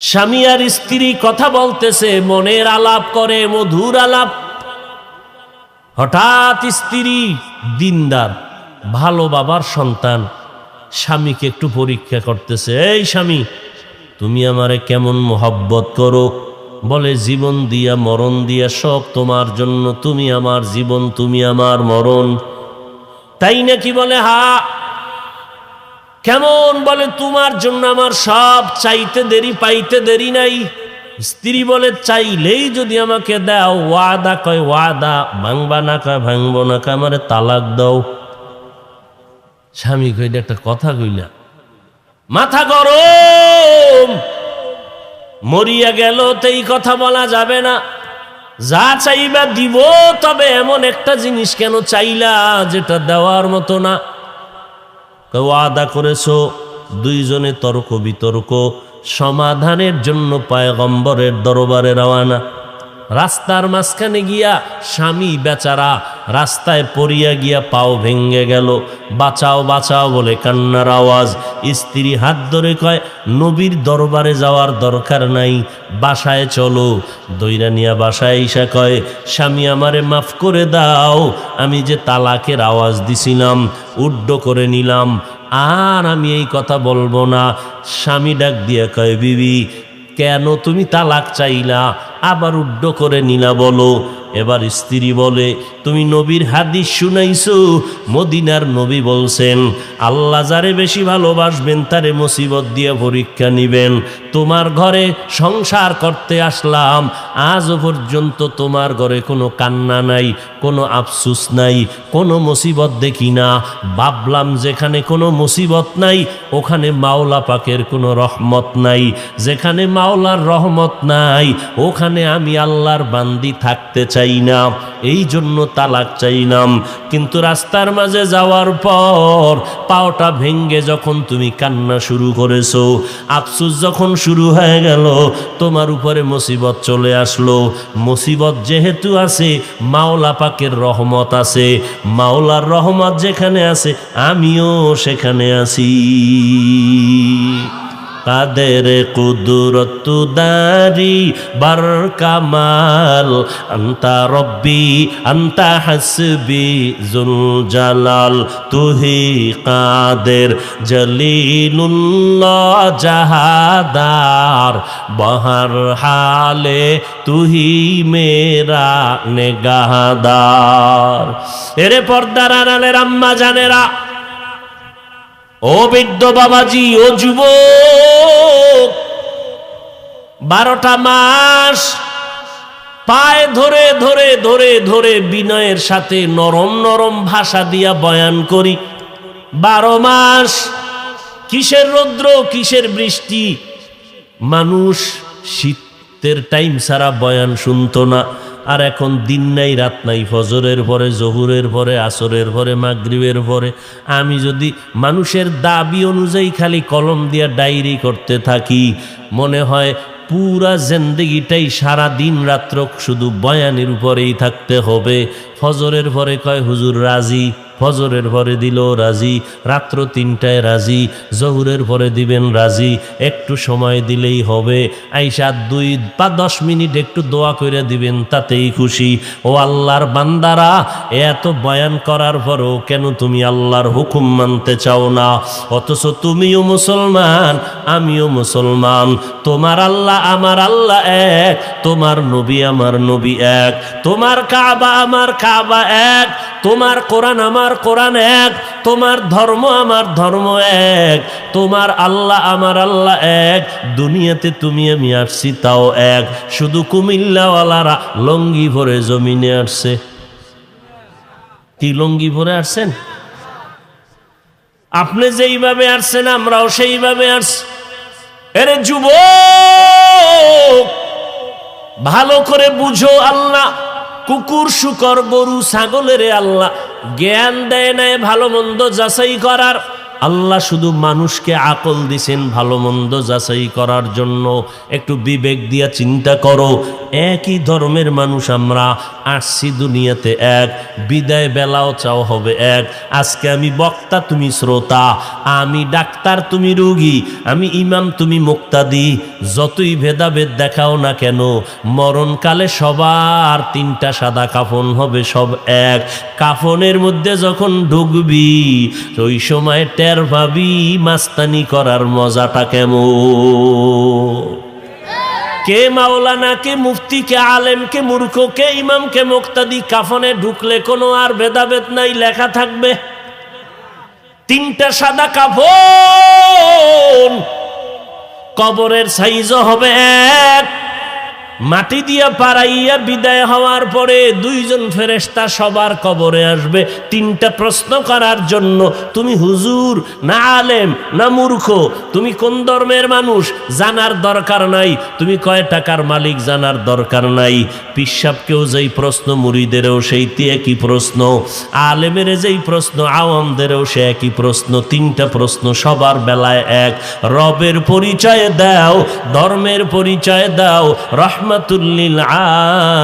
স্বামী আর স্ত্রী কথা বলতেছে, মনের আলাপ করে, মধুর আলাপ। হঠাৎ স্ত্রী দিনদার, ভালো বাবার সন্তান, স্বামীকে একটু পরীক্ষা করতেছে। এই স্বামী, তুমি আমারে কেমন মোহব্বত করো? বলে, জীবন দিয়া মরণ দিয়া সব তোমার জন্য, তুমি আমার জীবন, তুমি আমার মরণ। তাই নাকি? বলে, হা। কেমন? বলে, তোমার জন্য আমার সব, চাইতে দেরি পাইতে দেরি নাই। স্ত্রী বলে, চাইলেই যদি আমাকে দাও। ওয়াদা কয় ওয়াদা, ভাঙবা না কয় ভাঙবো না, কয় আমারে তালাক দাও। স্বামী কইলে, একটা কথা কইলা, মাথা গরম, মরিয়া গেল তো এই কথা বলা যাবে না। যা চাইবা দিব, তবে এমন একটা জিনিস কেন চাইলা যেটা দেওয়ার মতো না? ওয়াদা করেছো। দুইজনে তর্ক বিতর্ক, সমাধানের জন্য পয়গম্বরের দরবারে রওয়ানা। রাস্তার মাঝখানে গিয়া স্বামী বেচারা রাস্তায় পড়িয়া গিয়া পাও ভেঙ্গে গেল। বাঁচাও বাঁচাও বলে কান্নার আওয়াজ। স্ত্রী হাত ধরে কয়, নবীর দরবারে যাওয়ার দরকার নাই, বাসায় চলো। দইরা নিয়া বাসায় ইসা কয়, স্বামী আমারে মাফ করে দাও, আমি যে তালাকের আওয়াজ দিছিলাম উড্ড করে নিলাম, আর আমি এই কথা বলবো না। স্বামী ডাক দিয়া কয়, বিবি, কেন তুমি তালাক চাইলা, আবার উড্ড করে নিলা বলো? এবার স্ত্রী বলে, তুমি নবীর হাদিস শুনাইছো, মদিনার নবী বলছেন, আল্লাহ যারে বেশি ভালোবাসবেন তারে মুসিবত দিয়ে পরীক্ষা নিবেন। তোমার ঘরে সংসার করতে আসলাম, আজও পর্যন্ত তোমার ঘরে কোনো কান্না নাই, কোনো আফসুস নাই, কোনো মুসিবত দেখি না। ভাবলাম যেখানে কোনো মুসিবত নাই ওখানে মাওলা পাকের কোনো রহমত নাই, যেখানে মাওলার রহমত নাই ওখানে আমি আল্লাহর বান্দি থাকতে চাই না, এই জন্য তালাক চাইলাম। কিন্তু রাস্তার মাঝে যাওয়ার পর পাওটা ভেঙ্গে যখন তুমি কান্না শুরু করেছো, আফসুস যখন শুরু হয়ে গেল, তোমার উপরে মুসিবত চলে আসলো। মুসিবত যেহেতু আছে, মাওলা পাকের রহমত আছে, মাওলার রহমত যেখানে আছে আমিও সেখানে আছি। কাদের কুদরত দারি বার কামাল, আন্তা রব্বি আন্তা হাসবি জুল জালাল, তুহি কাদের জলিলুল্লাহ জাহাদার, বহর হালে তুহি মেরা নেগাহদার। এরে পর্দার আড়ালের আম্মা জানেরা, ও বৃদ্ধ বাবাজি, ও যুবক, 12টা মাস পায়ে ধরে ধরে ধরে ধরে বিনয়ের সাথে নরম নরম ভাষা দিয়া বয়ান করি। 12 মাস কিসের রৌদ্র, কিসের বৃষ্টি, মানুষ শীতের টাইম ছাড়া বয়ান শুনতো না। আর এখন দিন নাই রাত নাই, ফজরের পরে, জহুরের পরে, আসরের পরে, মাগরিবের পরে আমি যদি মানুষের দাবি অনুযায়ী খালি কলম দিয়া ডায়েরি করতে থাকি, মনে হয় পুরা জিন্দেগিটাই সারা দিন রাত্র শুধু বয়ানের উপরেই থাকতে হবে। ফজরের পরে কয় হুজুর রাজি, ফজরের পরে দিল রাজি, রাত্র 3টায় রাজি, জহুরের পরে দিবেন রাজি, একটু সময় দিলেই হবে, আইসা 2-10 মিনিট একটু দোয়া করে দিবেন, তাতেই খুশি। ও আল্লাহর বান্দারা, এত বয়ান করার পরও কেন তুমি আল্লাহর হুকুম মানতে চাও না? অথচ তুমিও মুসলমান, আমিও মুসলমান, তোমার আল্লাহ আমার আল্লাহ এক, তোমার নবী আমার নবী এক, তোমার কাবা আমার কাবা এক, তোমার কোরআন আমার কোরআন এক, তোমার ধর্ম আমার ধর্ম এক, তোমার আল্লাহ আমার আল্লাহ এক, দুনিয়াতে তুমি আমি আসছি তাও এক। শুধু কুমিল্লাওয়ালারা লঙ্গি ভরে জমিনে আসছে। কি লঙ্গি ভরে আসছেন? আপনি যেইভাবে আসছেন আমরাও সেইভাবে আসছি। এরে যুবক, ভালো করে বুঝো, আল্লাহ কুকুর শুকর গরু ছাগলের আল্লাহ জ্ঞান দেয় নাই ভালো মন্দ যাচাই করার। আল্লাহ শুধু মানুষকে আকল দিছেন ভালো মন্দ যাচাই করার জন্য। একটু বিবেক দিয়া চিন্তা করো, একই ধর্মের মানুষ আমরা, আসছি দুনিয়াতে এক, বিদায় বেলাও চাও হবে এক। আজকে আমি বক্তা তুমি শ্রোতা, আমি ডাক্তার তুমি রোগী, আমি ইমাম তুমি মুক্তাদি, যতই ভেদাভেদ দেখাও না কেন মরণকালে সবার তিনটা সাদা কাফন হবে, সব এক। কাফনের মধ্যে যখন ঢুকবি ওই সময় টের পাবি মাস্তানি করার মজাটা কেমন। কে মাওলানা, কে মুফতি, কে আলেম, কে মূর্খ, কে ইমাম, কে মুক্তাদি। কাফনে ঢুকলে কোনো আর ভেদাভেদ নাই, লেখা থাকবে তিনটা সাদা কাফন। কবরের সাইজও হবে এক। মাটি দিয়া পাড়াইয়া বিদায় হওয়ার পরে দুইজন ফেরেশতা সবার কবরে আসবে তিনটা প্রশ্ন করার জন্য। তুমি হুজুর না আলেম না মূর্খ, তুমি কোন ধর্মের মানুষ জানার দরকার নাই, তুমি কয় টাকার মালিক জানার দরকার নাই। পিসাবকেও যেই প্রশ্ন, মুরিদেরও সেই একই প্রশ্ন, আলেমের যেই প্রশ্ন, আওয়ামদেরও সে একই প্রশ্ন। তিনটা প্রশ্ন সবার বেলায় এক। রবের পরিচয় দাও, ধর্মের পরিচয় দাও, রহমাতুল্লিল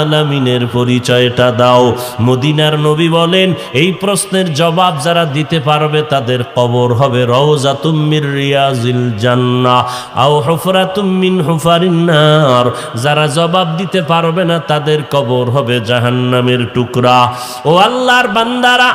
আলামিনের পরিচয়টা দাও। মদিনার নবী বলেন এই প্রশ্নের জবাব যারা দিতে পারবে তাদের কবর হবে রওজাতুম মির রিয়াজিল জান্নাহ আও হুফরাতুম মিন হুফারিন নার। যারা জবাব দিতে পারবে না তাদের কবর হবে জাহান্নামের টুকরা। ও আল্লাহর বান্দারা,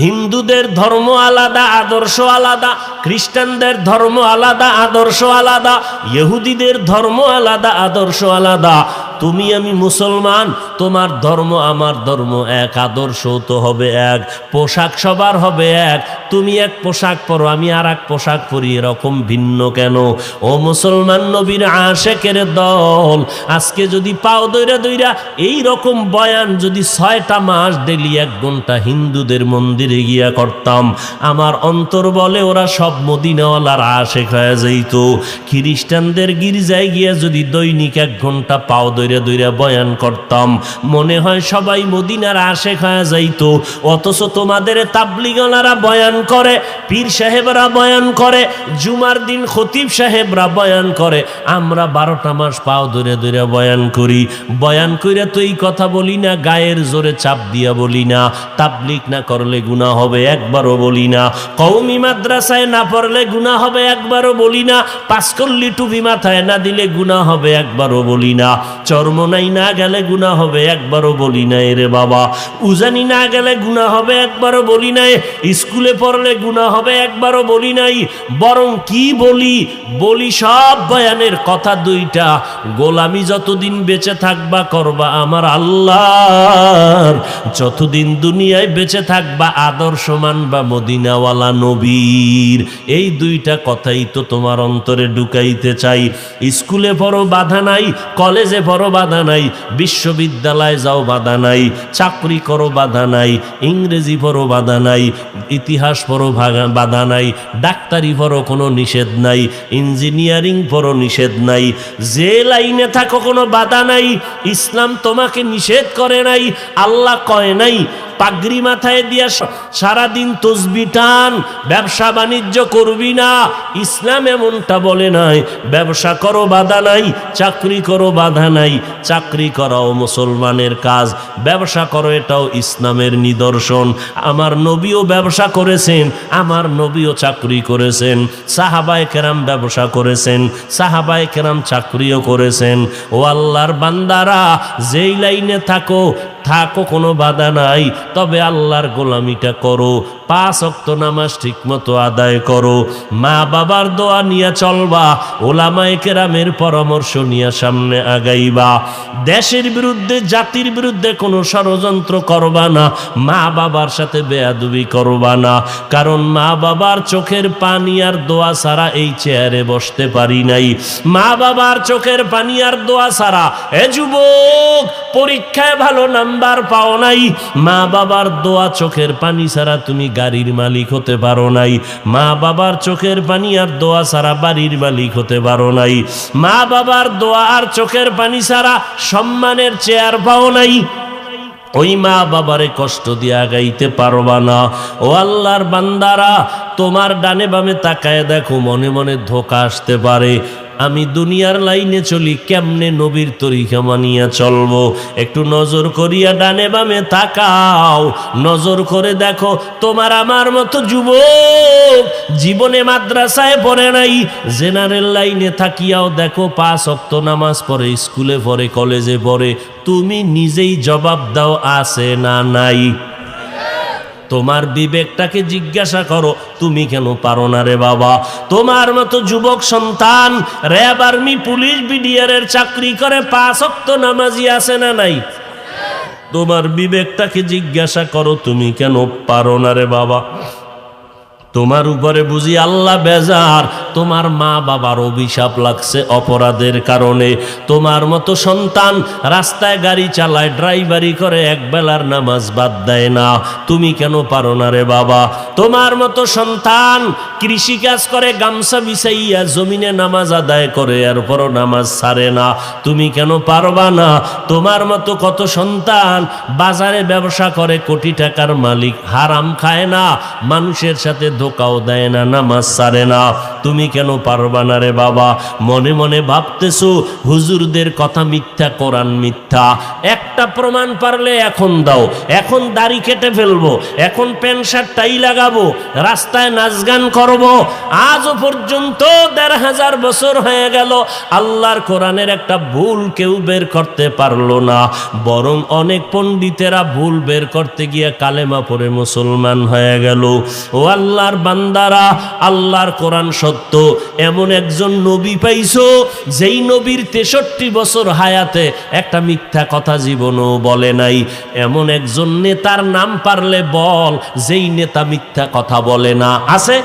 হিন্দুদের ধর্ম আলাদা, আদর্শ আলাদা, খ্রিস্টানদের ধর্ম আলাদা, আদর্শ আলাদা, ইহুদিদের ধর্ম আলাদা, আদর্শ আলাদা। তুমি আমি মুসলমান, তোমার ধর্ম আমার ধর্ম এক, আদর্শ তো হবে এক, পোশাক সবার হবে এক। তুমি এক পোশাক পরো, আমি আর এক পোশাক পরি, এরকম ভিন্ন কেন? ও মুসলমান নবীর আশেকের দল, আজকে যদি পাও দইরা দইরা এই রকম বয়ান যদি 6টা মাস ডেলি 1 ঘন্টা হিন্দুদের মন্দিরে গিয়া করতাম, আমার অন্তর বলে ওরা সব মদিনাওয়ালার আশেক হয়ে যাইত। খ্রিস্টানদের গির্জায় গিয়া যদি দৈনিক 1 ঘন্টা পাও দইরা দইরা বয়ান করতাম, মনে হয় সবাই মদিনার আশেক হয়ে যাইত। অথচ তোমাদের তাবলিগওয়ালারা বয়ান করে, পীর সাহেবরা বয়ান করে, জুমার দিন খতিব সাহেবরা বয়ান করে, আমরা 12টা মাস পাও ধরে ধরে বয়ান করি। বয়ান কইরা তো এই কথা বলি না, গায়ের জোরে চাপ দিয়া বলি না। তাবলিগ না করলে গুনাহ হবে, একবারও বলি না। কওমি মাদ্রাসায় না পড়লে গুনাহ হবে, একবারও বলি না। পাঁচকল্লি টুপি মাথায় না দিলে গুনাহ হবে, একবারও বলি না। চরমনাই না গেলে গুনাহ হবে, একবারও বলি না। এরে বাবা, উজানি না গেলে গুনাহ হবে, একবারও বলি নাই। স্কুলে পড়লে গুনাহ হবে, একবারও বলি নাই। বরং কি বলি? বলি সব বয়ানের কথা দুইটা, গোলামি যতদিন বেঁচে থাকবা করবা আমার আল্লাহর, যতদিন দুনিয়ায় বেঁচে থাকবা আদর্শ মানবা মদিনাওয়ালা নবীর। এই দুইটা কথাই তো তোমার অন্তরে ঢুকাইতে চাই। স্কুলে পড়ো বাধা নাই, কলেজে পড়ো বাধা নাই, বিশ্ববিদ্যালয়ে যাও বাধা নাই, চাকরি করো বাধা নাই, ইংরেজি পড়ো বাধা নাই, ইতিহাস পড়ো বাধা নাই, ডাক্তারি পড়ো কোনো নিষেধ নাই, ইঞ্জিনিয়ারিং পড়ো নিষেধ নাই, যে লাইনে থাকো কোনো বাধা নাই। ইসলাম তোমাকে নিষেধ করে নাই, আল্লাহ কয় নাই পাগড়ি মাথায় দিয়া সারাদিন তসবি টান, ব্যবসা বাণিজ্য করবি না। ইসলাম এমনটা বলে নাই। ব্যবসা করো বাধা নাই, চাকরি করো বাধা নাই। চাকরি করাও মুসলমানের কাজ, ব্যবসা করো এটাও ইসলামের নিদর্শন। আমার নবীও ব্যবসা করেছেন, আমার নবীও চাকরি করেছেন, সাহাবায়ে কেরাম ব্যবসা করেছেন, সাহাবায়ে কেরাম চাকরিও করেছেন। ও আল্লাহর বান্দারা, যেই লাইনে থাকো থাকো, কোনো বাধা নাই, তবে আল্লাহর গোলামিটা করো। 5 ওয়াক্ত নামাজ ঠিক মতো আদায় করো, মা বাবার দোয়া নিয়ে চলবা, ওলামায়ে কেরামের পরামর্শ নিয়ে সামনে আগাইবা। দেশের বিরুদ্ধে, জাতির বিরুদ্ধে কোনো ষড়যন্ত্র করবা না, মা বাবার সাথে বেয়াদবি করবা না। কারণ মা বাবার চোখের পানি আর দোয়া ছাড়া এই চেয়ারে বসতে পারি নাই। মা বাবার চোখের পানি আর দোয়া ছাড়া, এ যুবক পরীক্ষায় ভালো নাম্বার পাও নাই, মা বাবার দোয়া চোখের পানি ছাড়া তুমি গাড়ির মালিক হতে পারো নাই। মা বাবার চোখের পানি আর দোয়া ছাড়া বাড়ির মালিক হতে পারো নাই। মা বাবার দোয়া আর চোখের পানি ছাড়া সম্মানের চেয়ার পাও নাই। ওই মা বাবারে কষ্ট দিয়ে আগাইতে পারবা না। ও আল্লাহর বান্দারা, তোমার ডানে বামে তাকায় দেখো, মনে মনে ধোঁকা আসতে পারে। আমি দুনিয়ার লাইনে চলি, কেমনে নবীর তরিকা মানিয়া চলবো? একটু নজর করিয়া ডানে বামে তাকাও, নজর করে দেখো তোমার আমার মতো যুবক জীবনে মাদ্রাসায় পড়ে নাই, জেনারেল লাইনে থাকিয়াও দেখো 5 ওয়াক্ত নামাজ পড়ে, স্কুলে পড়ে, কলেজে পড়ে। তুমি নিজেই জবাব দাও, আছে না নাই? তোমার বিবেকটাকে জিজ্ঞাসা করো, তুমি কেন পারো না রে বাবা? তোমার মতো যুবক সন্তান র্যাব, আর্মি, পুলিশ, বিডিআর এর চাকরি করে, 5 ওয়াক্ত নামাজি আছে না নাই? তোমার বিবেকটাকে জিজ্ঞাসা করো, তুমি কেন পারো না রে বাবা? তোমার উপরে বুঝি আল্লাহ বেজার? তোমার মা বাবার অভিশাপ লাগছে অপরাধের কারণে। তোমার মতো সন্তান রাস্তায় গাড়ি চালায়, ড্রাইভারি করে, এক বেলার নামাজ বাদ দেয় না। তুমি কেন পারো না রে বাবা? তোমার মতো সন্তান কৃষিকাজ করে, গামছা বিছাইয়া জমিনে নামাজ আদায় করে, এরপরও নামাজ ছাড়ে না। তুমি কেন পারবা না? তোমার মতো কত সন্তান বাজারে ব্যবসা করে, কোটি টাকার মালিক, হারাম খায় না, মানুষের সাথে ধোকাও দেয় না, নামাজ ছাড়ে না। তুমি কেন পারবা না রে বাবা? মনে মনে ভাবতেছো হুজুরদের কথা মিথ্যা, কোরআন মিথ্যা। একটা প্রমাণ পারলে এখন দাও, এখন দাড়ি কেটে ফেলবো, এখন প্যান্ট শার্ট টাই লাগাবো, রাস্তায় নাচ গান করবো। আজও পর্যন্ত 1500 বছর হয়ে গেল, আল্লাহর কোরআনের একটা ভুল কেউ বের করতে পারলো না। বরং অনেক পণ্ডিতেরা ভুল বের করতে গিয়ে কালেমা পড়ে মুসলমান হয়ে গেল। ও আল্লাহর বান্দারা, আল্লাহর কোরআন সত্য। এমন একজন নবী পাইছো যেই নবীর 63 বছর হায়াতে একটা মিথ্যা কথা জীবনও বলে নাই। এমন একজন নেতার নাম পারলে বল, যেই নেতা মিথ্যা কথা বলে না। আছে?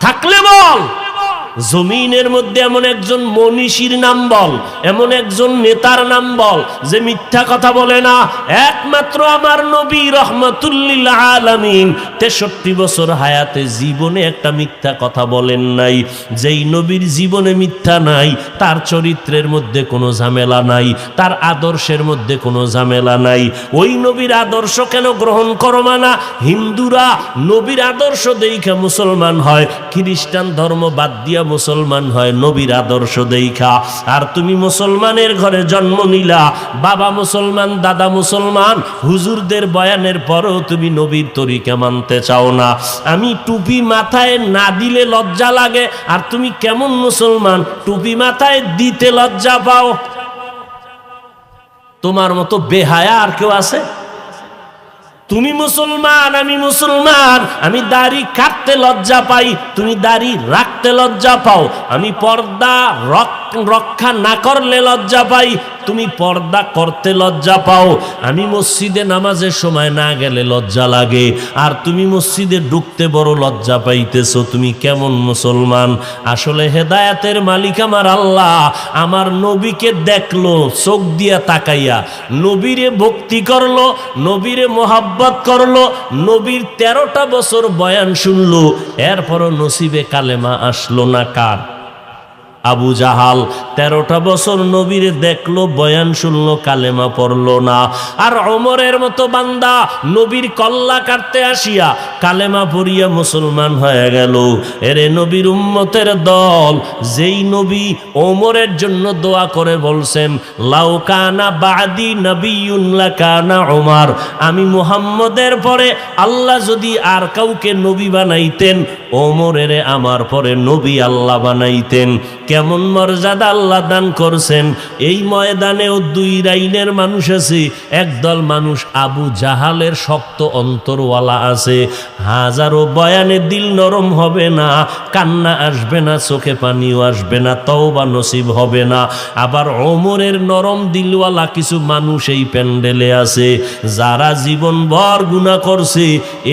থাকলে বল। জমিনের মধ্যে এমন একজন মনীষীর নাম বল, এমন একজন নেতার নাম বল যে মিথ্যা কথা বলে না। একমাত্র আমার নবী রহমাতুল্লিল আলামিন 63 বছর হায়াতে জীবনে একটা মিথ্যা কথা বলেন নাই। যেই নবীর জীবনে মিথ্যা নাই, তার চরিত্রের মধ্যে কোনো ঝামেলা নাই, তার আদর্শের মধ্যে কোনো ঝামেলা নাই। ওই নবীর আদর্শ কেন গ্রহণ করবা না? হিন্দুরা নবীর আদর্শ দেইখা মুসলমান হয়, খ্রিস্টান ধর্ম বাদ দিয়া মুসলমান হয় নবীর আদর্শ দেইখা। আর তুমি মুসলমানের ঘরে জন্ম নিলা, বাবা মুসলমান, দাদা মুসলমান, হুজুরদের বয়ানের পরেও তুমি নবীর তরিকা মানতে চাও না। আমি টুপি মাথায় না দিলে লজ্জা লাগে, আর তুমি কেমন মুসলমান টুপি মাথায় দিতে লজ্জা পাও? তোমার মতো বেহায়া আর কেউ আছে? তুমি মুসলমান, আমি মুসলমান, আমি দাড়ি কাটতে লজ্জা পাই, তুমি দাড়ি রাখতে লজ্জা পাও। আমি পর্দা রক্ষা না করলে লজ্জা পাই, তুমি পর্দা করতে লজ্জা পাও। আমি মসজিদে নামাজের সময় না গেলে লজ্জা লাগে, আর তুমি মসজিদে ঢুকতে বড় লজ্জা পাইতেছো। তুমি কেমন মুসলমান? আসলে হেদায়েতের মালিক আমার আল্লাহ আমার নবীকে দেখলো, চোখ দিয়া তাকাইয়া নবীরে ভক্তি করলো, নবীরে মোহাব্বত করলো, নবীর 13টা বছর বয়ান শুনলো, এরপরও নসিবে কালেমা আসলো না। কার? আবু জাহাল 13টা বছর নবীরে দেখলো, বয়ান শুনলো, কালেমা পড়লো না। আর ওমরের মতো বান্দা নবীর কল্লা কাটতে আসিয়া কালেমা পড়িয়া মুসলমান হয়ে গেল। এরে নবীর উম্মতের দল, যেই নবী ওমরের জন্য দোয়া করে বলছেন, লাউ কানা বাদি নবিয়্যুন লাকানা ওমর, আমি মুহাম্মদের পরে আল্লাহ যদি আর কাউকে নবী বানাইতেন, ওমরেরে আমার পরে নবী আল্লাহ বানাইতেন। কেমন মর্যাদা আল্লাহ দান করছেন। এই ময়দানেও 2 লাইনের মানুষ আছে। একদল মানুষ আবু জাহালের শক্ত অন্তরওয়ালা আছে। হাজারো বয়ানে দিল নরম হবে না, কান্না আসবে না, চোখে পানিও আসবে না, তওবা নসিব হবে না। আবার ওমরের নরম দিলওয়ালা কিছু মানুষ এই প্যান্ডেলে আছে, যারা জীবনভর গুনাহ করছে।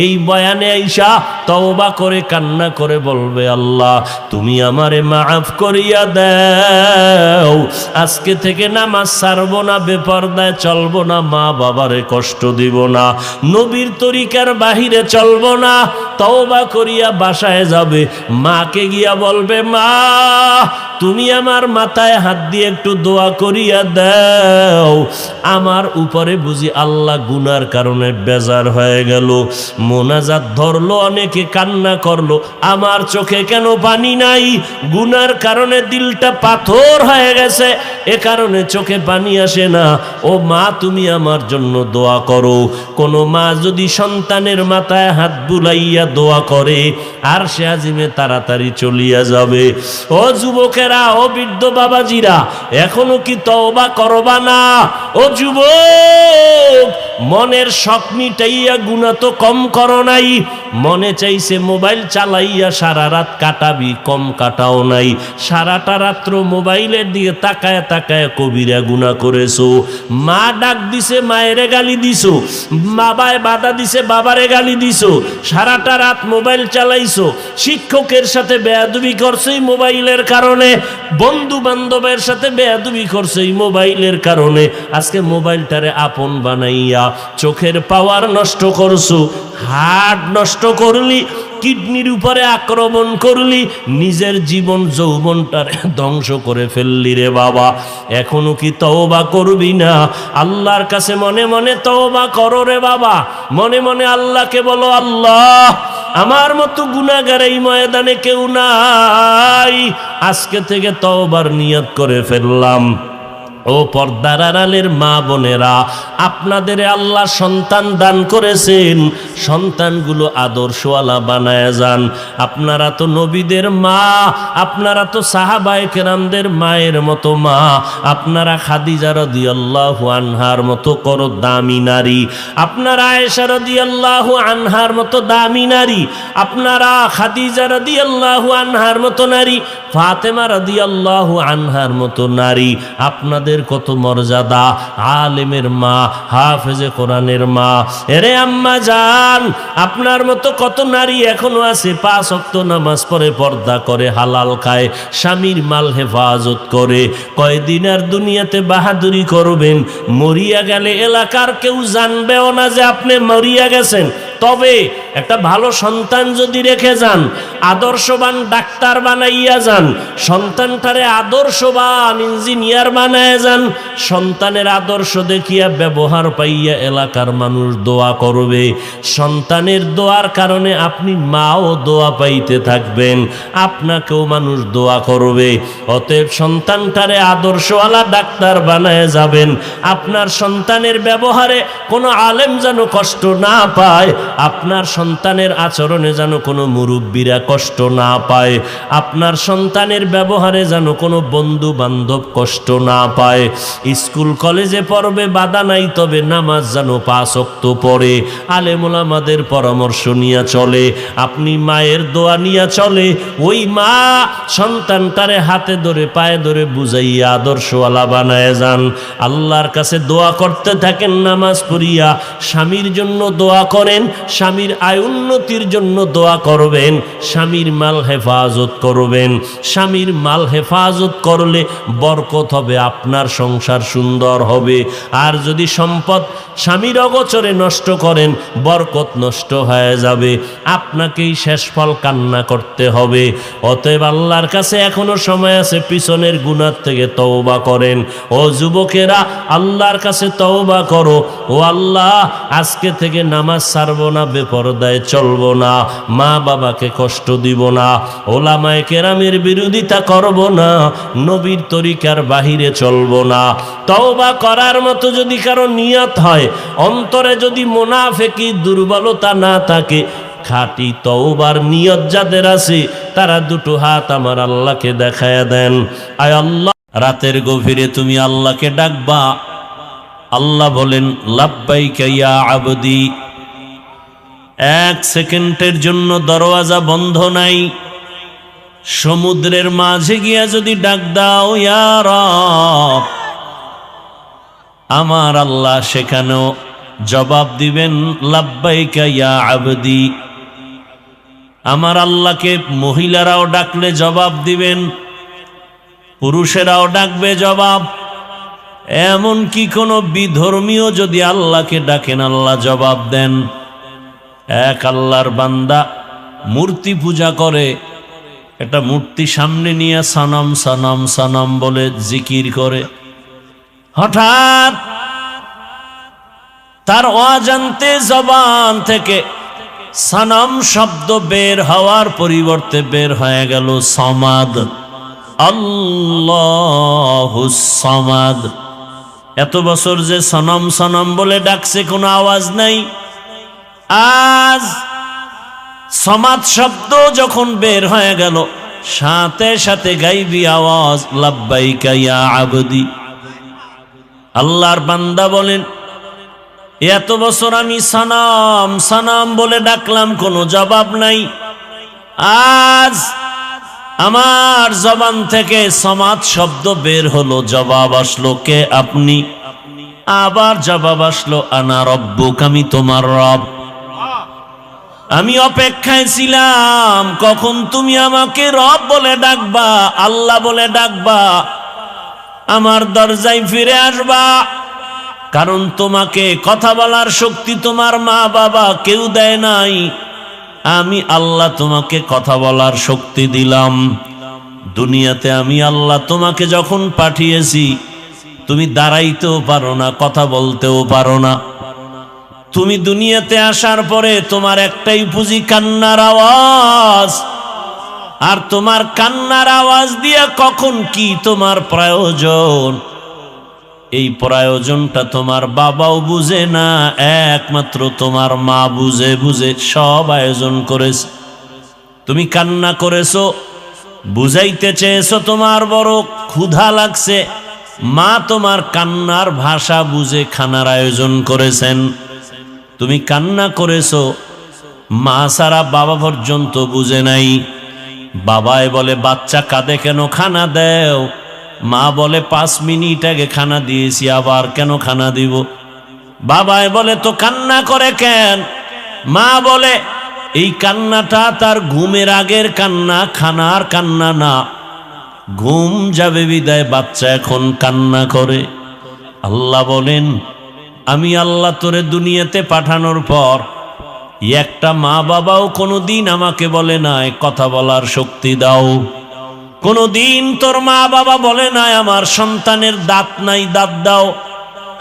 এই বয়ানে আইসা তওবা করে কান্না করে বলবে, আল্লাহ তুমি আমারে মাফ করিয়া দাও, আজকে থেকে নামাজ ছাড়বো না, বেপরদায় চলবো না, মা বাবারে কষ্ট দিব না, নবীর তরিকার বাহিরে চলবো না। তওবা করিয়া বাসায় যাবে, মাকে গিয়া বলবে, মা তুমি আমার মাথায় হাত দিয়ে একটু দোয়া করিয়া দাও, আমার উপরে বুঝি আল্লাহ গুনার কারণে বেজার হয়ে গেল। মোনাজাত ধরলো, অনেকে কান্না করলো, আমার চোখে কেন পানি নাই? গুনার কারণে দিলটা পাথর হয়ে গেছে, এ কারণে চোখে পানি আসে না। ও মা তুমি আমার জন্য দোয়া করো। কোনো মা যদি সন্তানের মাথায় হাত বুলাইয়া দোয়া করে, আর সে আজিমে তাড়াতাড়ি চলিয়া যাবে। ও যুবকেরা, ও বৃদ্ধ বাবাজিরা, এখনো কি তওবা করবা না? ও যুবক, মনের শখ মিটাইয়া গুনাহ তো কম করো নাই। মনে চাইছে মোবাইল চালাইয়া সারা রাত কাটাবি, কম কাটাও নাই। সারাটা রাত্র মোবাইলের দিকে তাকায় তাকায় কবিরা গুনাহ করেছো। মা ডাক দিছে, মায়েরে গালি দিছো, বাবায় বাধা দিছে, বাবারে গালি দিছো। সারাটা রাত মোবাইল চালাইছো, শিক্ষকের সাথে বেয়াদবি করছো এই মোবাইলের কারণে, বন্ধু বান্ধবের সাথে বেয়াদবি করছো এই মোবাইলের কারণে। আজকে মোবাইলটারে আপন বানাইয়া চোখের পাওয়ার নষ্ট করছো, হার্ট নষ্ট করলি, কিডনির উপরে আক্রমণ করলি, নিজের জীবন যৌবনটারে ধ্বংস করে ফেললি রে বাবা। এখনো কি তওবা করবি না? আল্লাহর কাছে মনে মনে তওবা করো রে বাবা। মনে মনে আল্লাহকে বলো, আল্লাহ আমার মতো গুনাহগার এই ময়দানে কেউ নাই, আজকে থেকে তওবার নিয়ত করে ফেললাম। ও পর্দার আড়ালের মা বোনেরা, আপনাদের আল্লাহ সন্তান দান করেছেন, সন্তানগুলো আদর্শওয়ালা বানায় যান। আপনারা তো নবীদের মা, আপনারা তো সাহাবায়ে কেরামদের মায়ের মতো মা, আপনারা খাদিজা রাদিয়াল্লাহু আনহার মতো করো দামি নারী, আপনারা আয়েশা রাদিয়াল্লাহু আনহার মতো দামি নারী, আপনারা খাদিজা রাদিয়াল্লাহু আনহার মতো নারী, ফাতেমা রাদিয়াল্লাহু আনহার মতো নারী। আপনাদের কত মর্যাদা, আলেমের মা, হাফেজে কোরআনের মা। এরে আম্মা জান, আপনার মতো কত নারী এখনো আছে, 5 ওয়াক্ত নামাজ পড়ে, পর্দা করে, হালাল খায়, স্বামীর মাল হেফাজত করে। কয়দিন আর দুনিয়াতে বাহাদুরি করবেন? মরিয়া গেলে এলাকার কেউ জানবেও না যে আপনি মরিয়া গেছেন। তবে একটা ভালো সন্তান যদি রেখে যান, আদর্শবান ডাক্তার বানাইয়া যান, সন্তানটারে আদর্শবান ইঞ্জিনিয়ার বানায় যান, সন্তানের আদর্শ দেখিয়া ব্যবহার পাইয়া এলাকার মানুষ দোয়া করবে। সন্তানের দোয়ার কারণে আপনি মাও দোয়া পাইতে থাকবেন, আপনাকেও মানুষ দোয়া করবে। অতএব সন্তানটারে আদর্শওয়ালা ডাক্তার বানায় যাবেন। আপনার সন্তানের ব্যবহারে কোনো আলেম যেন কষ্ট না পায়, আপনার সন্তানের আচরণে যেন কোনো মুরব্বীরা কষ্ট না পায়, আপনার সন্তানের ব্যবহারে যেন কোনো বন্ধু বান্ধব কষ্ট না পায়। স্কুল কলেজে পড়বে বাধা নাই, তবে নামাজ যেন 5 ওয়াক্ত পড়ে, আলেম ওলামাদের পরামর্শ নিয়ে চলে, আপনি মায়ের দোয়া নিয়ে চলে। ওই মা সন্তানটারে হাতে ধরে পায়ে ধরে বুঝাইয়া আদর্শওয়ালা বানায় যান। আল্লাহর কাছে দোয়া করতে থাকেন, নামাজ পড়িয়া স্বামীর জন্য দোয়া করেন, স্বামীর আয় উন্নতির জন্য দোয়া করবেন, স্বামীর মাল হেফাজত করবেন। স্বামীর মাল হেফাজত করলে বরকত হবে, আপনার সংসার সুন্দর হবে। আর যদি সম্পদ স্বামীর অগোচরে নষ্ট করেন, বরকত নষ্ট হয়ে যাবে, আপনাকেই শেষ ফল কান্না করতে হবে। অতএব আল্লাহর কাছে এখনো সময় আছে, পিছনের গুনাহ থেকে তওবা করেন। ও যুবকেরা, আল্লাহর কাছে তওবা করো। ও আল্লাহ, আজকে থেকে নামাজ ছাড়বো না, বেপরদায় চলবো না, মা বাবাকে কষ্ট দিব না, ওলামায়ে কেরামের বিরোধিতা করব না, নবীর তরিকার বাহিরে চলবো না। তওবা করার মতো যদি কারো নিয়ত হয়, অন্তরে যদি মুনাফিকি দুর্বলতা না থাকে, খাঁটি তওবার নিয়ত যাদের আছে, তারা দুটো হাত আমার আল্লাহকে দেখায়া দেন। আয় আল্লাহ, রাতের গভীরে তুমি আল্লাহকে ডাকবা। আল্লাহ বলেন, লাব্বাইকা ইয়া আবদি। 1 সেকেন্ডের জন্য দরওয়াজা বন্ধ নাই। সমুদ্রের মাঝে গিয়া যদি ডাক দাও, ইয়া রব, আমার আল্লাহ সেখানেও জবাব দিবেন, লাব্বাইকা ইয়া আবদি। আমার আল্লাহকে মহিলারাও ডাকলে জবাব দিবেন, পুরুষেরাও ডাকবে জবাব। এমন কি কোনো বিধর্মীয় যদি আল্লাহকে ডাকেন আল্লাহ জবাব দেন। এক আল্লাহর বান্দা মূর্তি পূজা করে, একটা মূর্তি সামনে নিয়ে সনম সনম সনম বলে জিকির করে, হঠাৎ তার অজান্তে জবান থেকে সনম শব্দ বের হওয়ার পরিবর্তে বের হয়ে গেল সমাদ, আল্লাহুস সমাদ। এত বছর যে সনম সনম বলে ডাকছে কোনো আওয়াজ নাই, আজ সমাদ শব্দ যখন বের হয়ে গেল সাথে সাথে গাইবি আওয়াজ, লাব্বাইকা ইয়া আবদি। আল্লাহর বান্দা বলেন, এত বছর আমি সনম সনম বলে ডাকলাম, কোনো জবাব নাই। আজ আমার জবান থেকে সমাদ শব্দ বের হলো, জবাব আসলো, কে আপনি? আবার জবাব আসলো, আনা রব্বুক, আমি তোমার রব। আমি অপেক্ষায় ছিলাম কখন তুমি আমাকে রব বলে ডাকবা, আল্লাহ বলে ডাকবা, আমার দরজায় ফিরে আসবা। কারণ তোমাকে কথা বলার শক্তি তোমার মা বাবা কেউ দেয় নাই, আমি আল্লাহ তোমাকে কথা বলার শক্তি দিলাম। দুনিয়াতে আমি আল্লাহ তোমাকে যখন পাঠিয়েছি তুমি দাঁড়াইতেও পারো না, কথা বলতেও পারো না। তুমি দুনিয়াতে আসার পরে তোমার একটাই পুঁজি, কান্নার আওয়াজ। আর তোমার কান্নার আওয়াজ দিয়ে কখন কি তোমার প্রয়োজন, এই প্রয়োজনটা তোমার বাবাও বুঝে না, একমাত্র তোমার মা বুঝে বুঝে সব আয়োজন করেছে। তুমি কান্না করেছো, বুঝাইতে চেয়েছো তোমার বড় ক্ষুধা লাগছে, মা তোমার কান্নার ভাষা বুঝে খানার আয়োজন করেছেন। তুমি কান্না করেছো, মা ছাড়া বাবা পর্যন্ত বুঝে নাই। বাবায় বলে বাচ্চা কাঁদে কেন, খানা দেও। মা বলে 5 মিনিট আগে খানা দিয়েছি, আবার কেন খানা দিব? বাবায় বলে তো কান্না করে কেন? মা বলে এই কান্নাটা তার ঘুমের আগের কান্না, খানার কান্না না। ঘুম যাবে বিদায় বাচ্চা এখন কান্না করে। আল্লাহ বলেন, আমি আল্লাহ তোরে দুনিয়াতে পাঠানোর পর একটা মা বাবাও কোনোদিন আমাকে বলে নাই কথা বলার শক্তি দাও। কোনোদিন তোর মা বাবা বলে নাই আমার সন্তানের দাঁত নাই, দাঁত দাও,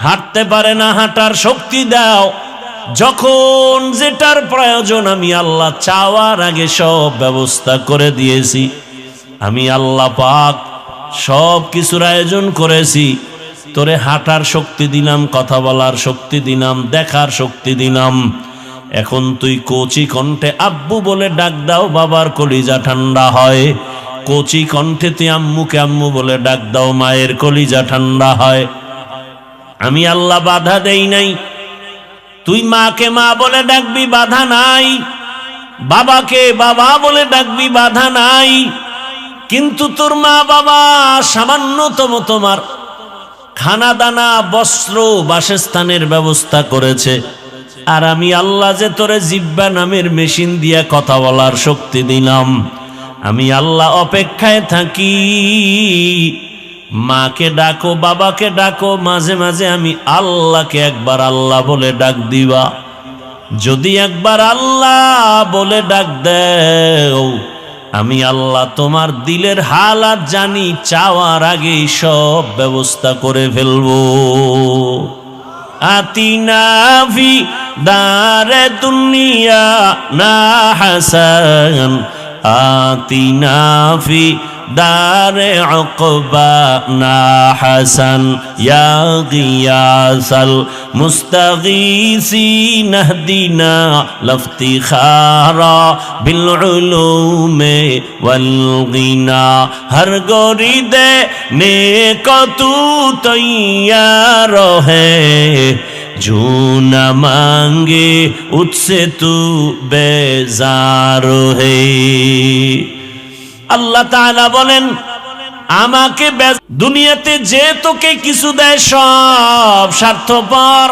হাঁটতে পারে না, হাঁটার শক্তি দাও। যখন যেটার প্রয়োজন আমি আল্লাহ চাওয়ার আগে সব ব্যবস্থা করে দিয়েছি। আমি আল্লাহ পাক সব কিছুর আয়োজন করেছি। তোরে হাঁটার শক্তি দিলাম, কথা বলার শক্তি দিলাম, দেখার শক্তি দিলাম। এখন তুই কচি কণ্ঠে আব্বু বলে ডাক দাও, বাবার কলিজা ঠান্ডা হয়। কচি কণ্ঠে তুই আম্মুকে আম্মু বলে ডাক দাও, মায়ের কলিজা ঠান্ডা হয়। আমি আল্লাহ বাধা দেই নাই। তুই মাকে মা বলে ডাকবি, বাধা নাই। বাবাকে বাবা বলে ডাকবি, বাধা নাই। কিন্তু তোর মা বাবা সামান্যতম তোমার খানা দানা, বস্ত্র, বাসস্থানের ব্যবস্থা করেছে। আর আমি আল্লাহ যে তোরে জিব্বা নামের মেশিন দিয়ে কথা বলার শক্তি দিলাম। আমি আল্লাহ অপেক্ষায় থাকি। মাকে ডাকো, বাবাকে ডাকো, মাঝে মাঝে আমি আল্লাহকে একবার আল্লাহ বলে ডাক দিবা। যদি একবার আল্লাহ বলে ডাক দেও, আমি আল্লাহ তোমার দিলের হালাত জানি, চাওয়ার আগেই সব ব্যবস্থা করে ফেলবো। আতিনা ফি দারে দুনিয়া না হাসান, আতিনা ফি দারে উকবা না হাসান, ইয়া গিয়াসাল মুস্তাগীসিন ইহদিনা লফতিখারা বিল উলুমে ওয়াল গিনা। হর গরিদে নেক তু তৈয়ার হে, जो न मांगे उससे तू बेजार है। আল্লাহ তাআলা বলেন, আমাকে দুনিয়াতে যে তোকে কিছু দেয় সব স্বার্থপর।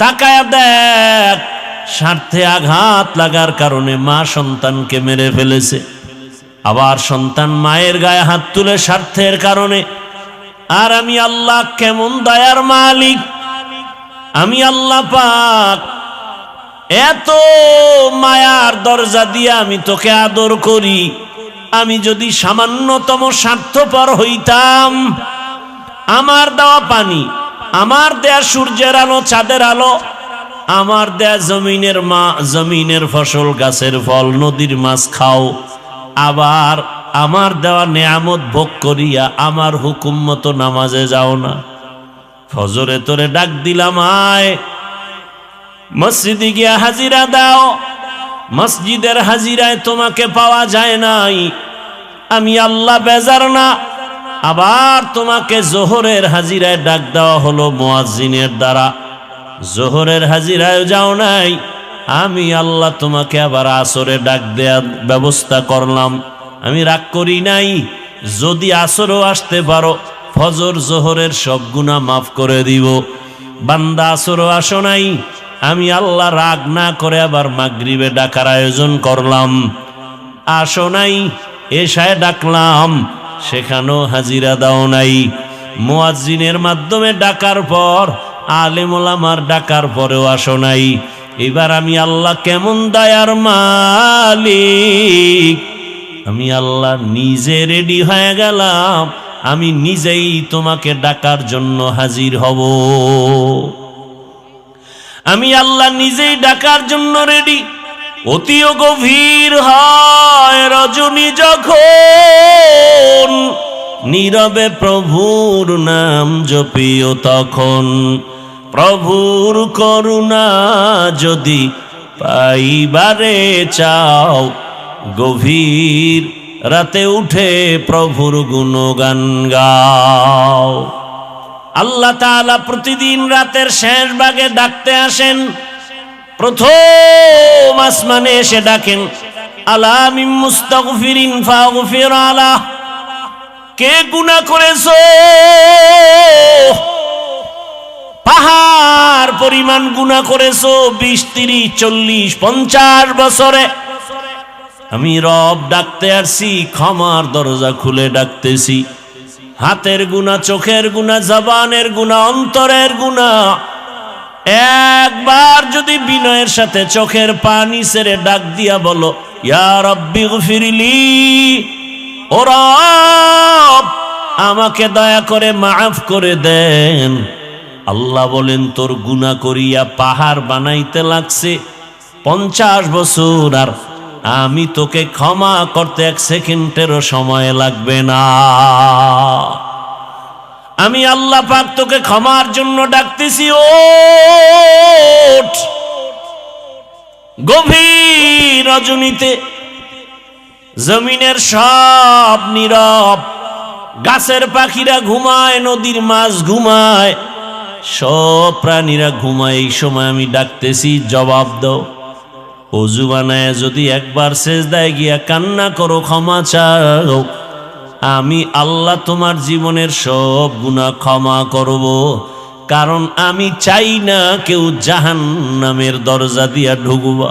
তাকায় দেখ, স্বার্থে আঘাত লাগার কারণে মা সন্তানকে মেরে ফেলেছে, আবার সন্তান মায়ের গায়ে হাত তুলে স্বার্থের কারণে। আর আমি আল্লাহ কেমন দয়ার মালিক, আমি আল্লাহ পাক এত মায়ার দরজা দিয়ে আমি তোকে আদর করি। আমি যদি সামান্যতম স্বার্থপর হইতাম, আমার দেওয়া পানি, আমার দেয়া সূর্যের আলো, চাঁদের আলো, আমার দেয়া জমিনের ফসল, গাছের ফল, নদীর মাছ খাও, আবার আমার দেওয়া নেয়ামত ভোগ করিয়া আমার হুকুম মতো নামাজে যাও না। ফজরে তোরে ডাক দিলাম, আয় মসজিদে গিয়া হাজিরা দাও। মসজিদের হাজিরায় তোমাকে পাওয়া যায় নাই, আমি আল্লাহ বেজার না। আবার তোমাকে জোহরের হাজিরায় ডাক দেওয়া হলো মুয়াজ্জিনের দ্বারা, জোহরের হাজিরায় যাও নাই, আমি আল্লাহ তোমাকে আবার আসরে ডাক দেওয়ার ব্যবস্থা করলাম। আমি রাগ করি নাই, যদি আসরও আসতে পারো ফজর জোহরের সব গুনাহ মাফ করে দিব। বান্দা আসরও আসো নাই, আমি আল্লাহ রাগ না করে আবার মাগরিবে ডাকার আয়োজন করলাম। আসো নাই, এশায় ডাকলাম, সেখানেও হাজিরা দাও নাই। মুয়াজ্জিনের মাধ্যমে ডাকার পর, আলেম ওলামার ডাকার পরেও আসো নাই। এবার আমি আল্লাহ কেমন দয়ার মালিক, আমি আল্লাহ নিজে রেডি হয়ে গেলাম, আমি নিজেই তোমাকে ডাকার জন্য হাজির হব। আমি আল্লাহ নিজেই ডাকার জন্য রেডি। অতিও গভীর হয় রজনী যখন, নীরবে প্রভুর নাম জপিও তখন। প্রভুর করুণা যদি পাইবারে চাও, গভীর রাতে উঠে প্রভুর গুণগান গাও। আল্লাহ তাআলা প্রতিদিন রাতের শেষ ভাগে ডাকতে আসেন। প্রথম আসমানে এসে ডাকেন, আলা মিন মুস্তাগফিরিন ফাগফির আলাহ। কে গুনাহ করেছো? পাহাড় পরিমাণ গুনাহ করেছো, 20, 30, 40, 50 বছরে। আমি রব ডাকতে আসছি, ক্ষমার দরজা খুলে ডাকতেছি। হাতের গুনাহ, চোখের গুনাহ, জবানের গুনাহ, অন্তরের গুনাহ, একবার যদি বিনয়ের সাথে চোখের পানি ছেড়ে ডাক দিয়া বলো, ইয়া রাব্বি গফিরলি, ও রব আমাকে দয়া করে মাফ করে দেন। আল্লাহ বলেন, তোর গুনাহ করিয়া পাহাড় বানাইতে লাগছে 50 বছর, আর আমি তোকে ক্ষমা করতে 1 সেকেন্ডেরও সময় লাগবে না। আমি আল্লাহ পাক তোকে ক্ষমার জন্য ডাকতেছি, ওঠ। গভীর রজনীতে জমিনের সব নীরব, গাছের পাখিরা ঘুমায়, নদীর মাছ ঘুমায়, সব প্রাণীরা ঘুমায়। এই সময় আমি ডাকতেছি, জবাব দাও। ওযু বানায় যদি একবার সেজদায় গিয়া কান্না করো, ক্ষমা চাও, আমি আল্লাহ তোমার জীবনের সব গুনাহ ক্ষমা করব। কারণ আমি চাই না কেউ জাহান্নামের দরজা দিয়া ঢুকবা।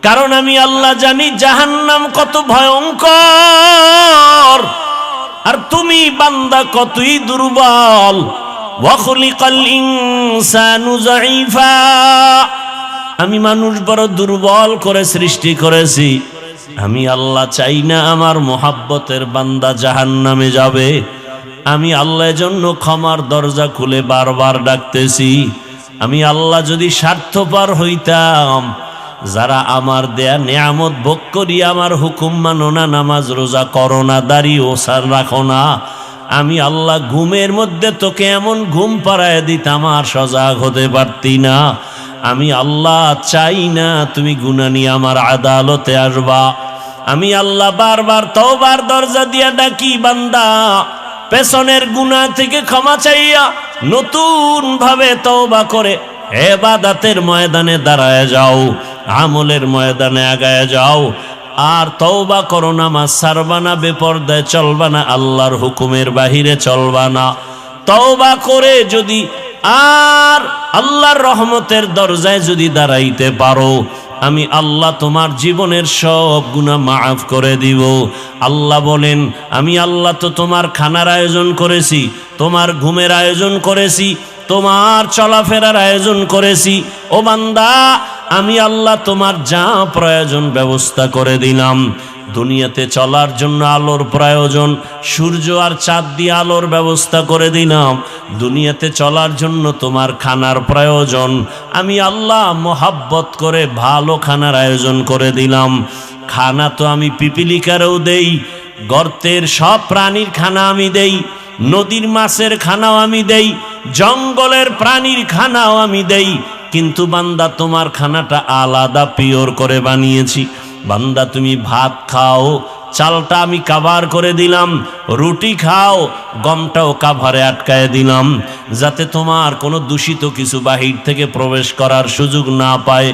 কারণ আমি আল্লাহ জানি জাহান্নাম কত ভয়ঙ্কর, আর তুমি বান্দা কতই দুর্বল। ওয়া খুলিকাল ইনসানু যায়ীফা, আমি মানুষ বড় দুর্বল করে সৃষ্টি করেছি। আমি আল্লাহ চাই না আমার মোহাব্বতের বান্দা জাহান্নামে যাবে। আমি আল্লাহর জন্য ক্ষমার দরজা খুলে বারবার ডাকতেছি। আমি আল্লাহ যদি স্বার্থপর হইতাম, যারা আমার দেয়া নেয়ামত ভোগ করি আমার হুকুম মানো না, নামাজ রোজা করো না, দাড়ি ওসার রাখো না, আমি আল্লাহ ঘুমের মধ্যে তোকে এমন ঘুম পাড়ায় দিতাম আর সজাগ হতে পারতি না। আমি আল্লাহ চাই না তুমি গুনাহ নিয়ে আমার আদালতে আসবা। আমি আল্লাহ বারবার তওবার দরজা দিয়া ডাকি, বান্দা পেছনের গুনাহ থেকে ক্ষমা চাইয়া নতুন ভাবে তওবা করে ইবাদতের ময়দানে দাঁড়ায় যাও, আমলের ময়দানে আগায় যাও। আর তওবা করো, নামাজ ছাড়বা না, বেপরদায় চলবা না, আল্লাহর হুকুমের বাহিরে চলবা না। তওবা করে যদি আর আল্লাহর রহমতের দরজায় যদি দাঁড়াইতে পারো, আমি আল্লাহ তোমার জীবনের সব গুনাহ মাফ করে দিব। আল্লাহ বলেন, আমি আল্লাহ তো তোমার খানার আয়োজন করেছি, তোমার ঘুমের আয়োজন করেছি, তোমার চলাফেরার আয়োজন করেছি। ও বান্দা, আমি আল্লাহ তোমার যা প্রয়োজন ব্যবস্থা করে দিলাম। দুনিয়াতে চলার জন্য আলোর প্রয়োজন, সূর্য আর চাঁদ দিয়ে আলোর ব্যবস্থা করে দিলাম। দুনিয়াতে চলার জন্য তোমার খানার প্রয়োজন, আমি আল্লাহ মোহাব্বত করে ভালো খানার আয়োজন করে দিলাম। খানা তো আমি পিপিলিকারেও দেই, গর্তের সব প্রাণীর খানা আমি দেই, নদীর মাছের খানাও আমি দেই, জঙ্গলের প্রাণীর খানাও আমি দেই। কিন্তু বান্দা, তোমার খানাটা আলাদা পিওর করে বানিয়েছি। বান্দা, তুমি ভাত খাও, চালটা আমি কাভার করে দিলাম, রুটি খাও, গমটাও কাভারে আটকায় দিলাম, যাতে তোমার কোনো দূষিত কিছু বাহির থেকে প্রবেশ করার সুযোগ না পায়।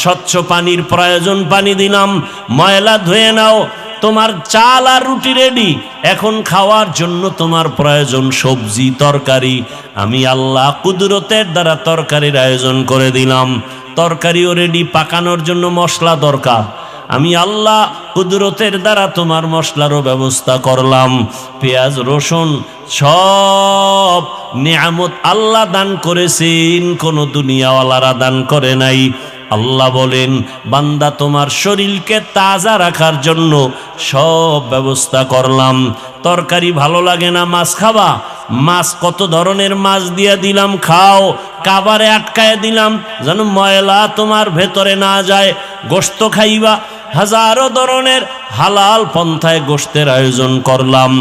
স্বচ্ছ পানির প্রয়োজন, পানি দিলাম, ময়লা ধুয়ে নাও। তোমার চাল আর রুটি রেডি, এখন খাওয়ার জন্য তোমার প্রয়োজন সবজি তরকারি, আমি আল্লাহ কুদরতের দ্বারা তরকারির আয়োজন করে দিলাম। তরকারিও রেডি, পাকানোর জন্য মশলা দরকার, আমি আল্লাহ কুদরতের দ্বারা তোমার মশলারও ব্যবস্থা করলাম। পেঁয়াজ রসুন সব নিয়ামত আল্লাহ দান করেছেন, কোনো দুনিয়াওয়ালারা দান করে নাই। আল্লাহ বলেন, বান্দা তোমার শরীরকে তাজা রাখার জন্য সব ব্যবস্থা করলাম। তরকারি ভালো লাগে না, মাছ খাবা, মাছ কত ধরনের মাছ দিয়ে দিলাম, খাও, কাবারে আটকায় দিলাম যেন ময়লা তোমার ভেতরে না যায়। গোশত খাইবা, হাজারো ধরনের হালাল পন্থায় গোশতের আয়োজন করলাম।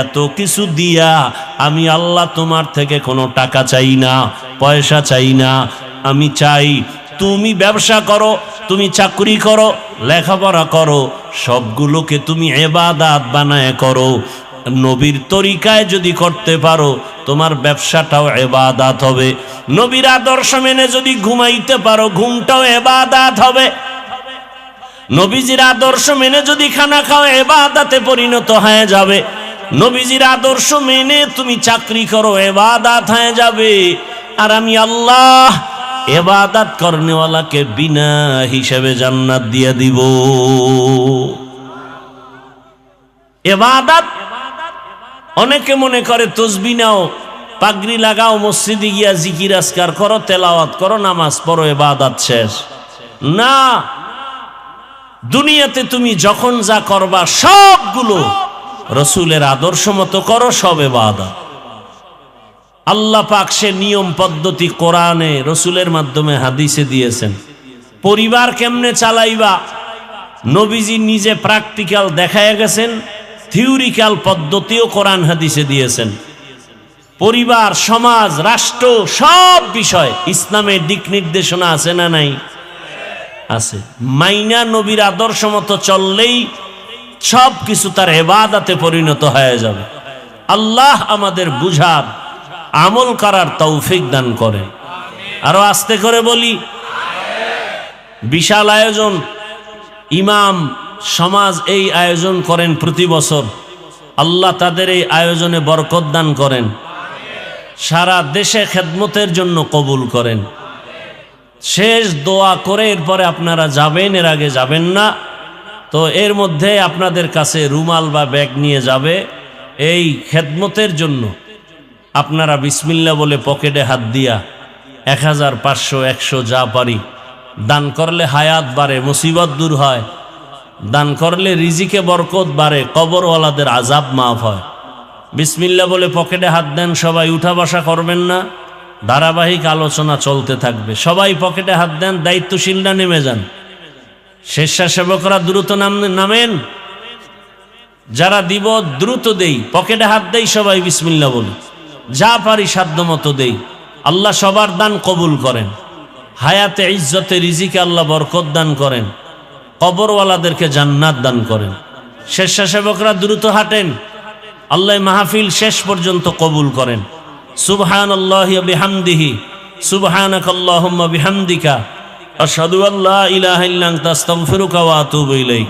এত কিছু দিয়া আমি আল্লাহ তোমার থেকে কোনো টাকা চাই না, পয়সা চাই না। আমি চাই তুমি ব্যবসা করো, তুমি চাকরি করো, লেখাপড়া করো, সবগুলোকে তুমি ইবাদত বানায় করো। নবীর তরিকায় যদি করতে পারো, তোমার ব্যবসাটাও ইবাদত হবে। নবীর আদর্শ মেনে যদি ঘুমাইতে পারো, ঘুমটাও ইবাদত হবে। নবীজির আদর্শ মেনে যদি খানা খাও, ইবাদতে পরিণত হয়ে যাবে। নবীজির আদর্শ মেনে তুমি চাকরি করো, ইবাদত হয়ে যাবে। আর আমি আল্লাহ ইবাদত করনেওয়ালাকে বিনা হিসাবে জান্নাত দিয়ে দিব। ইবাদত, অনেকে মনে করে তসবিহ নাও, পাগড়ি লাগাও, মসজিদে গিয়া জিকির আজকার করো, তেলাওয়াত করো, নামাজ পড়ো, ইবাদত শেষ। না, দুনিয়াতে তুমি যখন যা করবা সবগুলো রসুলের আদর্শ মতো করো, সব ইবাদত। আল্লাহ পাক সে নিয়ম পদ্ধতি কোরআনে রসুলের মাধ্যমে হাদিসে দিয়েছেন। পরিবার কেমনে চালাইবা, নবীজি নিজে প্র্যাকটিক্যাল দেখায় গেছেন, থিওরিক্যাল পদ্ধতিও কোরআন হাদিসে দিয়েছেন। পরিবার, সমাজ, রাষ্ট্র, সব বিষয় ইসলামের দিক নির্দেশনা আছে না নাই? আছে। মাইনা নবীর আদর্শ মতো চললেই সব কিছু তার ইবাদতে পরিণত হয়ে যাবে। আল্লাহ আমাদের বুঝার, আমল করার তৌফিক দান করেন। আরো আস্তে করে বলি, বিশাল আয়োজন, ইমাম সমাজ এই আয়োজন করেন প্রতি বছর। আল্লাহ তাদের এই আয়োজনে বরকত দান করেন, সারা দেশে খেদমতের জন্য কবুল করেন। শেষ দোয়া করে এরপরে আপনারা যাবেন, এর আগে যাবেন না তো এর মধ্যে আপনাদের কাছে রুমাল বা ব্যাগ নিয়ে যাবে। এই খেদমতের জন্য আপনারা বিসমিল্লাহ বলে পকেটে হাত দিয়া 1000, 500, 100 যা পারি দান করলে হায়াত বাড়ে, মুসিবত দূর হয়। দান করলে রিজিকে বরকত বাড়ে, কবরওয়ালাদের আযাব মাফ হয়। বিসমিল্লাহ বলে পকেটে হাত দেন সবাই, উঠা বসা করবেন না, ধারাবাহিক আলোচনা চলতে থাকবে। সবাই পকেটে হাত দেন, দায়িত্বশীলরা নেমে যান, স্বেচ্ছাসেবকরা দ্রুত নামেন, যারা দিব দ্রুত দেই, পকেটে হাত দেই, সবাই বিসমিল্লাহ বলি, যা পারি সাধ্য মতো দেই। আল্লাহ সবার দান কবুল করেন, হায়াতে ইজ্জতে রিজিকে আল্লাহ বরকত দান করেন, কবরওয়ালাদেরকে জান্নাত দান করেন। স্বেচ্ছাসেবকরা দ্রুত হাঁটেন, আল্লাহ মাহফিল শেষ পর্যন্ত কবুল করেন। সুবহানাল্লাহি ওয়া বিহামদিহি, সুবহানাকাল্লাহুম্মা বিহামদিকা, আশহাদু আল্লা ইলাহা ইল্লা আনতা আস্তাগফিরুকা ওয়া আতুবু ইলাইক।